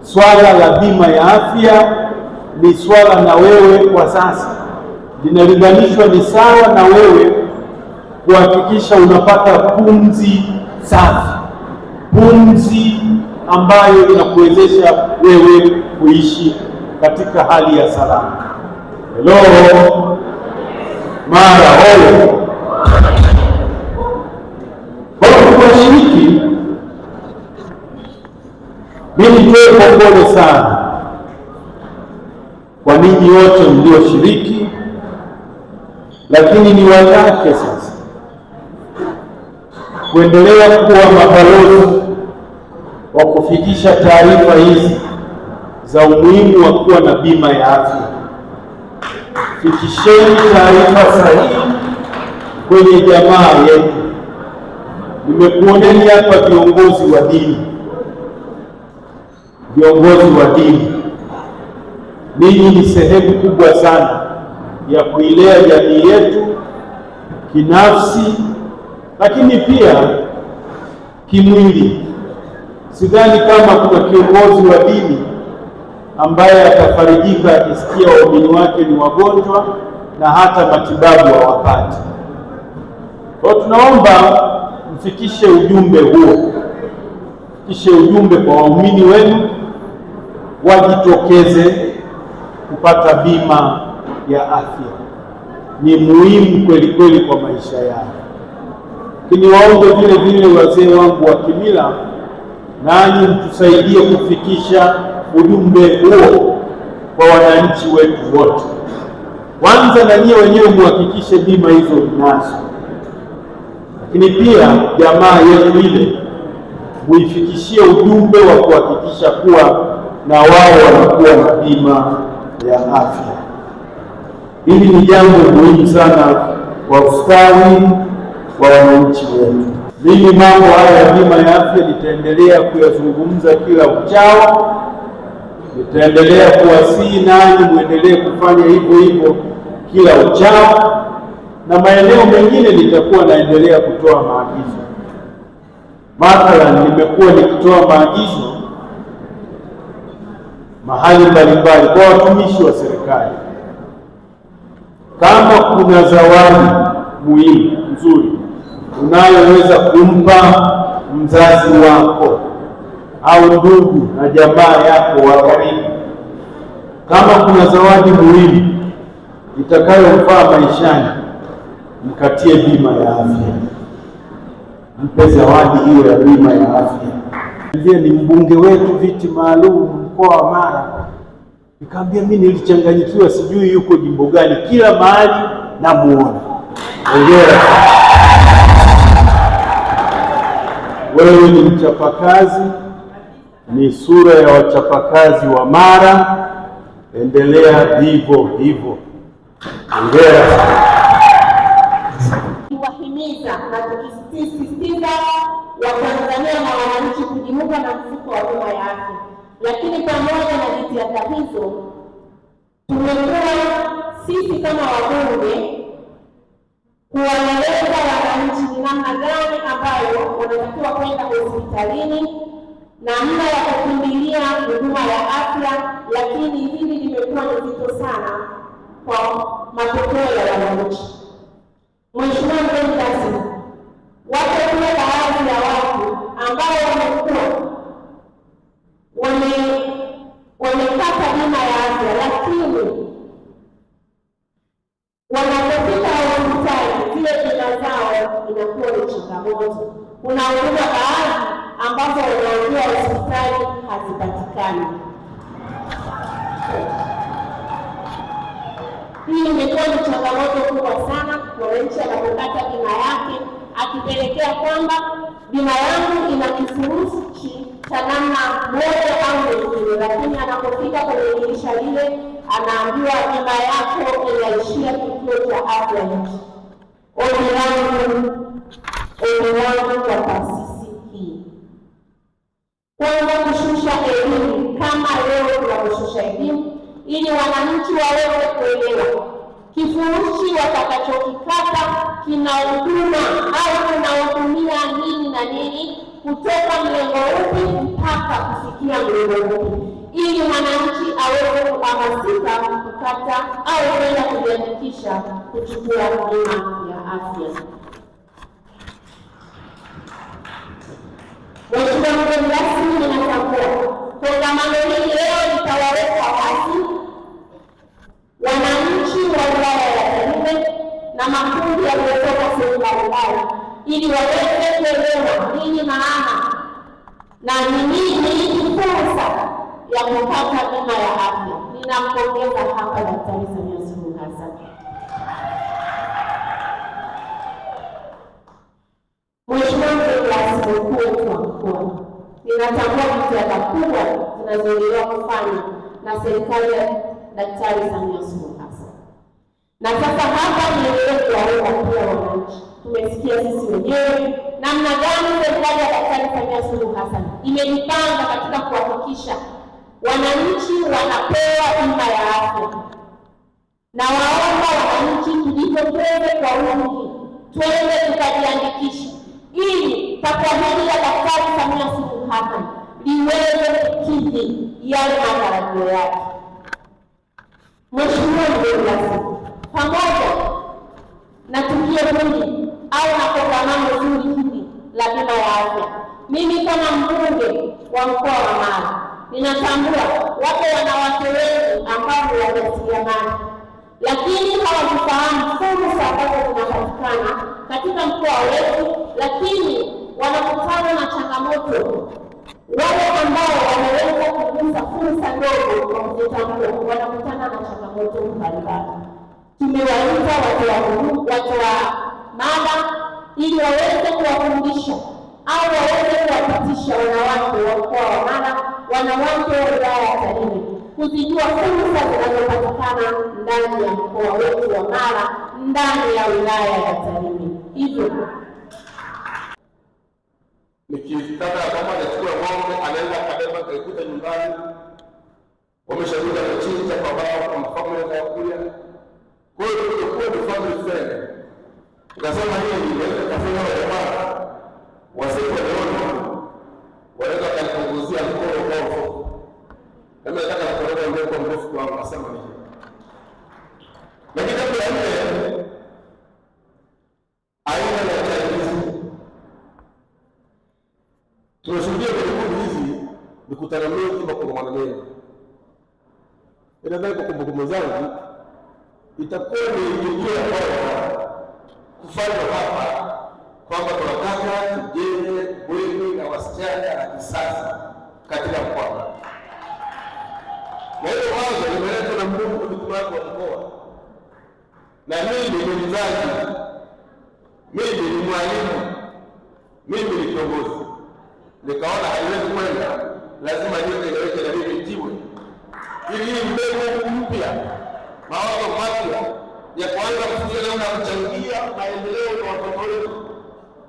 swala la bima ya afya ni swala na wewe kwa sasa linalinganishwa, ni sawa na wewe kuhakikisha unapata pumzi safi, pumzi ambayo inakuwezesha wewe kuishi katika hali ya salama. Hello Mara hoyo. Kwa washiriki, mimi nitoe pole sana kwa ninyi wote mlioshiriki, lakini ni wachache sasa kuendelea kuwa mabalozi wa kufikisha taarifa hizi za umuhimu wa kuwa na bima ya afya. Fikisheni taarifa sahihi kwenye jamaa yetu. Nimekuoneni hapa viongozi wa dini, ninyi ni sehemu kubwa sana ya kuilea jamii yetu kinafsi, lakini pia kimwili. Sidhani kama kuna kiongozi wa dini ambaye atafarijika akisikia waumini wake ni wagonjwa na hata matibabu hawapati. Kwa tunaomba mfikishe ujumbe huo, fikishe ujumbe kwa waumini wenu, wajitokeze kupata bima ya afya. Ni muhimu kweli kweli kwa maisha yao. Lakini waombe vile vile wazee wangu wa kimila, nanyi mtusaidie kufikisha ujumbe huo kwa wananchi wetu wote. Kwanza na nyie wenyewe muhakikishe bima hizo mnazo, lakini pia jamaa yetu ile muifikishie ujumbe wa kuhakikisha kuwa na wao wanakuwa na bima ya afya. Hili ni jambo muhimu sana kwa ustawi wa wananchi wetu. Mimi mambo haya ya bima ya afya nitaendelea kuyazungumza kila uchao, nitaendelea kuwasihi nanyi muendelee kufanya hivyo hivyo kila uchao, na maeneo mengine nitakuwa naendelea kutoa maagizo. Mathalan, nimekuwa nikitoa maagizo mahali mbalimbali kwa watumishi wa serikali, kama kuna zawadi muhimu nzuri unayoweza kumpa mzazi wako au ndugu na jamaa yako wa karibu, kama kuna zawadi muhimu itakayomfaa maishani, mkatie bima ya afya, mpe zawadi hiyo ya bima ya afya. Ndiye ni mbunge wetu viti maalum mkoa wa Mara, nikamwambia mimi nilichanganyikiwa, sijui yuko jimbo gani, kila mahali namuona. Hongera. Wewe ni mchapakazi, ni sura ya wachapakazi wa Mara, endelea hivyo hivyo. Hongera. Tuwahimiza na tukisisitiza Watanzania na wananchi kujiunga na mfuko wa bima ya afya, lakini pamoja na jitihada hizo, tumekuwa sisi kama wabunge kuwaeleza wananchi ni namna gani ambayo wanatakiwa kwenda hospitalini, namna ya kukimbilia huduma ya afya, lakini hili limekuwa ni zito sana kwa matokeo ya wananchi. Mheshimiwa mgeni rasmi, wapo kuna baadhi ya watu ambao wamekuwa wamepata bima ya afya, lakini wanapofika hospitali zile bima zao inakuwa ni changamoto. Kuna huduma baadhi ambazo wanaambiwa hospitali hazipatikani. Hii imekuwa ni changamoto kubwa sana. Mwananchi anapopata bima yake akipelekea kwamba bima yangu ina kifurushi cha namna moja au nyingine, lakini anapofika kwenye dirisha lile anaambiwa bima yako inaishia kituo cha afya hiki. Ombi langu kwa taasisi hii, kwanza kushusha elimu kama leo tunakushusha elimu, ili wananchi waweze kuelewa kifurushi watakachokipata kina huduma au kinahudumia nini na nini, kutoka mlengo upi mpaka kufikia mlengo upi, ili mwananchi aweze kuhamasika kupata au kwenda kujiandikisha kuchukua bima ya afya. Mheshimiwa mgeni rasmi, ninatambua kongamano hili leo litawaweka wazi wananchi wa wilaya ya Tarime na makundi yaliyotoka sehemu mbalimbali ili waweze kuelewa nini maana na ni nini fursa ya kupata bima ya afya. Ninampongeza hapa Daktari Samia Suluhu Hassan. Mheshimiwa mgeni rasmi, mkuu wetu wa mkoa, ninatambua jitihada kubwa zinazoendelea kufanywa na serikali ya Daktari Samia Suluhu Hassan, na sasa hapa niendelee kuwaomba pia wananchi. Tumesikia sisi wenyewe namna gani serikali ya Daktari Samia Suluhu Hassan imejipanga katika kuhakikisha wananchi wanapewa bima ya afya. Na waomba wananchi tujitokeze kwa wingi, twende tukajiandikisha ili takwa hili la Daktari Samia Suluhu Hassan liweze kukidhi yale matarajio yake. Mheshimiwa mgeni rasmi, pamoja na tukio hili au na kongamano zuri hili la bima ya afya, mimi kama mbunge wa mkoa wa Mara ninatambua wapo wanawake wengi ambao ni wajasiriamali, lakini hawakufahamu fursa ambazo zinapatikana katika mkoa wetu, lakini wanakutana na changamoto. Wale ambao wanaweza kugusa fursa ndogo kwa kuzitambua wanakutana na changamoto mbalimbali. Tumewaita watu wa mada ili waweze kuwafundisha au waweze kuwapitisha wanawake wa mkoa wa Mara, wanawake wa wilaya ya Tarime kuzijua fursa zinazopatikana ndani ya mkoa wetu wa Mara, ndani ya wilaya ya Tarime. Hivyo nikitaka kama nachukua ng'ombe anaweza kabeba kaikuta nyumbani, wamesharuka kuchinja kwa bao kwa mfamo ya kulia. Kwa hiyo tulikuwa ni family friend. Tukasema hii inaweza kufanya wale jamaa wasipo leona wanaweza kupunguzia mkono kwa kama nataka kuona ndio kwa mrefu kwa nasema nini. Lakini kabla ya aina ya changizi tunashuhudia kwenye hizi mikutano mingi kwa kongamano mengi. Inadai kwa kumbukumbu zangu itakuwa ni njia bora kufanya hapa kwamba tunataka tujenge bweni na wasichana na kisasa katika mkoa. Na hiyo wazo limeletwa na Mungu mtume wake wa mkoa. Na mimi ni mzazi, mimi ni mwalimu, mimi ni kiongozi. Nikaona haiwezi kwenda, lazima niweke na mimi jiwe ili hii mbegu mpya, mawazo mapya ya kuanza kufikiria namna ya kuchangia maendeleo ya watoto wetu.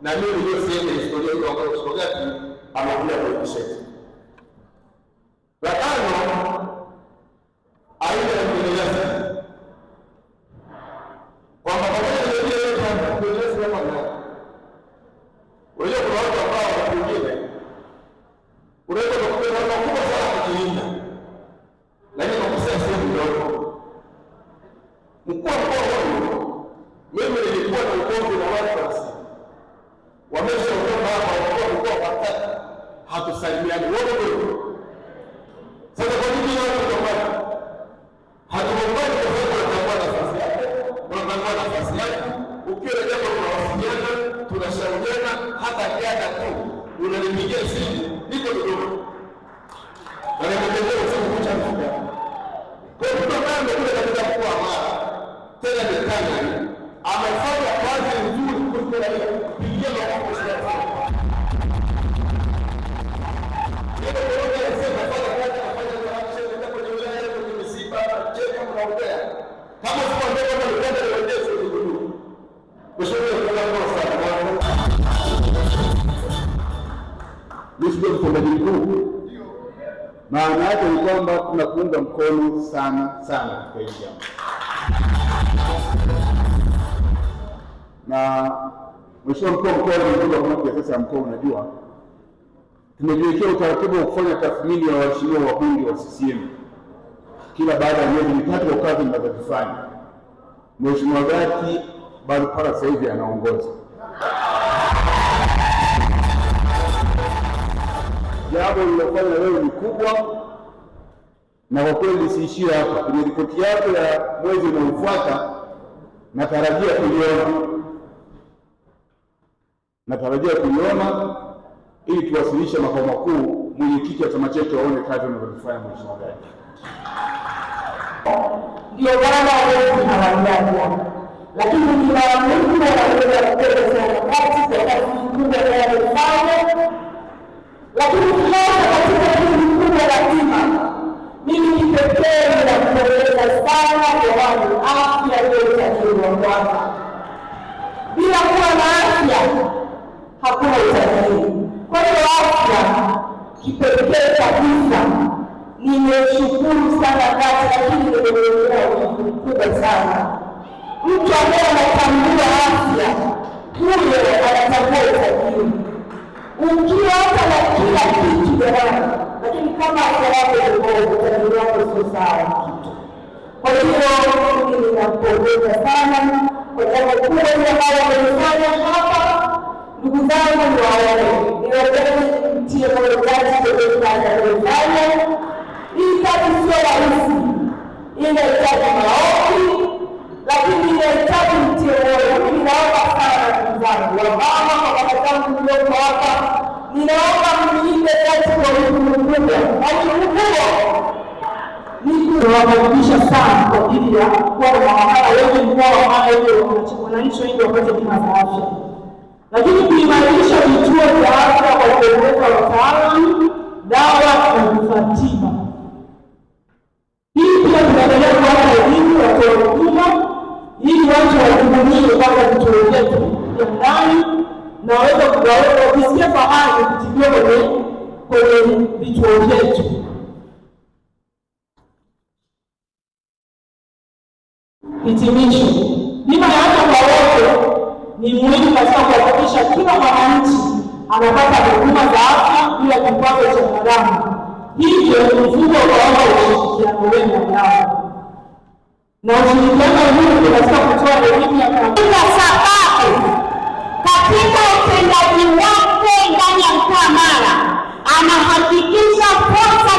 Na mimi ndio sehemu ya historia hiyo ambayo Sogati amekuja kuishi. La tano, aina ya kuendeleza kwamba pamoja na ile yote ya kuendeleza kama unajua kuna watu ambao wengine unaweza kukuta watu wakubwa sana kujilinda, lakini wakosea sehemu ndogo. Mkuu wa mkoa mimi nilikuwa na ugomvi na watu basi wameshaondoka hapa mkoa watatu hatusalimiani wote. Sasa kwa nini watu wanafanya hatugombani? Kwa sababu tunatambua nafasi yake, tunatambua nafasi yake. Ukiwa jambo tunawasiliana, tunashauriana, hata kiada tu unanipigia simu niko Dodoma na nimekuja usiku kucha mfuka. Kwa hiyo mtu ambaye amekuja katika mkoa wa Mara tena ni Tanzania amefanya kazi nzuri kuliko ile kupigia makofi sana. Ndio kwa hiyo sasa nafanya kazi nafanya kazi ndio kwenye wilaya yetu kwenye misiba cheka mnaongea kama sio ndio kama ndio ndio ndio ndio kushauri kwa sana Mheshimiwa Mtendaji Mkuu, maana yake ni kwamba tunakuunga mkono sana sana kwa hili jambo. Na Mheshimiwa Mkuu wa Mkoa, ndio kwa kiasi cha mkoa, unajua tumejiwekea utaratibu wa kufanya tathmini ya waheshimiwa wabunge wa CCM kila baada ya miezi mitatu kwa kazi mnazozifanya. Mheshimiwa Gati bado mpaka sasa hivi anaongoza. Jambo lilofanya leo ni kubwa, na kwa kweli lisiishie hapa. Kwenye ripoti yako ya mwezi unaofuata natarajia kuiona ili tuwasilishe makao makuu, mwenyekiti wa chama chetu aone kazi unazofanya Mheshimiwa Gati. Ndio bwana wetu hawajaja, lakini ni maamuzi wanaweza kupeleka serikali kwa kazi kubwa wanayofanya. Lakini hata katika kazi kubwa lazima mimi kipekee ninapongeza sana jamani afya iliyotajiriwa kwanza. Bila kuwa na afya hakuna utajiri. Kwa hiyo afya kipekee kabisa. Nimeshukuru sana Gati, lakini nimekuelewa kitu kikubwa sana. Mtu ambaye anatambua afya, huyo anatambua utajiri. Ukiwa hata na kila kitu jamani, lakini kama afya yako iko utajiri wako sio sawa kitu. Kwa hiyo mimi ninampongeza sana kwa jambo kubwa ambalo amefanya hapa. Ndugu zangu, niwaombe mtie moyo Gati kwa kazi anayofanya. Hii kazi sio rahisi, inahitaji maombi, lakini inahitaji mtie moyo. Mimi naomba sana ndugu zangu, wamama, kwa baba zangu mlioko hapa, ninaomba mniinde Gati kwa nguvu kubwa. Tunawakaribisha sana kwa ajili ya kuwa na mawakala wengi mkoa wa ili wananchi wengi wapate bima za afya, lakini kuimarisha vituo vya afya kwa kuongeza wataalamu, dawa na vifaa tiba. Hii pia tunaendelea kuwapa elimu watoa huduma ili watu wahudumie kwanza vituo vyetu vya ndani na waweze kujisikia fahari kutibiwa kwenye vituo vyetu. Hitimisho, bima ya afya kwa wote ni muhimu katika kuhakikisha kila mwananchi anapata huduma za afya bila kikwazo cha gharama. Hivyo mfuko unaomba ushirikiano wenu nao, na ushirikiano huu katika kutoa elimu ya sababu katika utendaji wake ndani ya mkoa Mara anahakikisha fursa